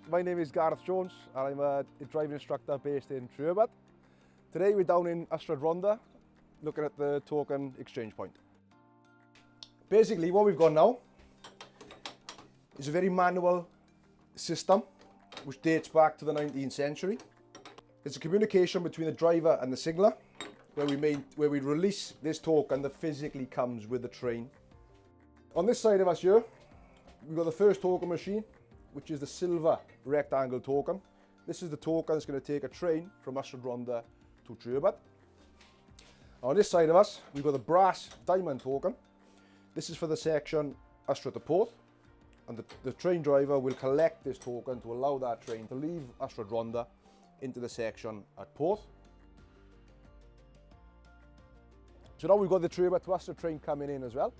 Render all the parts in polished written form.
my name is Gareth Jones and I'm a driving instructor based in Treherbert. Today we're down in Ystrad Rhondda looking at the token exchange point. Basically what we've got now is a very manual system which dates back to the 19th century. It's a communication between the driver and the signaller where we release this token that physically comes with the train. On this side of us here, we've got the first token machine, which is the silver rectangle token. This is the token that's going to take a train from Ystrad Rhondda to Treherbert. On this side of us, we've got the brass diamond token. This is for the section Ystrad to Porth, and the train driver will collect this token to allow that train to leave Ystrad Rhondda into the section at Porth. So now we've got the Treherbert to Ystrad train coming in as well.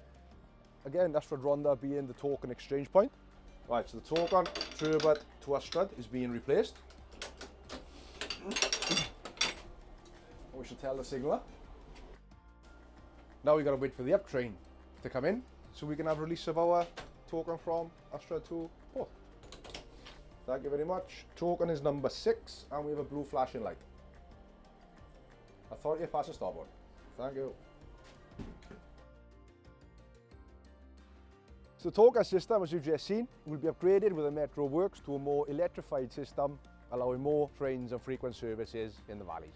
Again, Ystrad Rhondda being the token exchange point. Right, so the token Treherbert to Ystrad is being replaced. We should tell the signaller. Now we've got to wait for the up train to come in so we can have release of our token from Ystrad to Porth. Thank you very much. Token is number 6 and we have a blue flashing light. Authority pass the stop on. Thank you. So the token system, as you've just seen, will be upgraded with the Metro Works to a more electrified system, allowing more trains and frequent services in the valleys.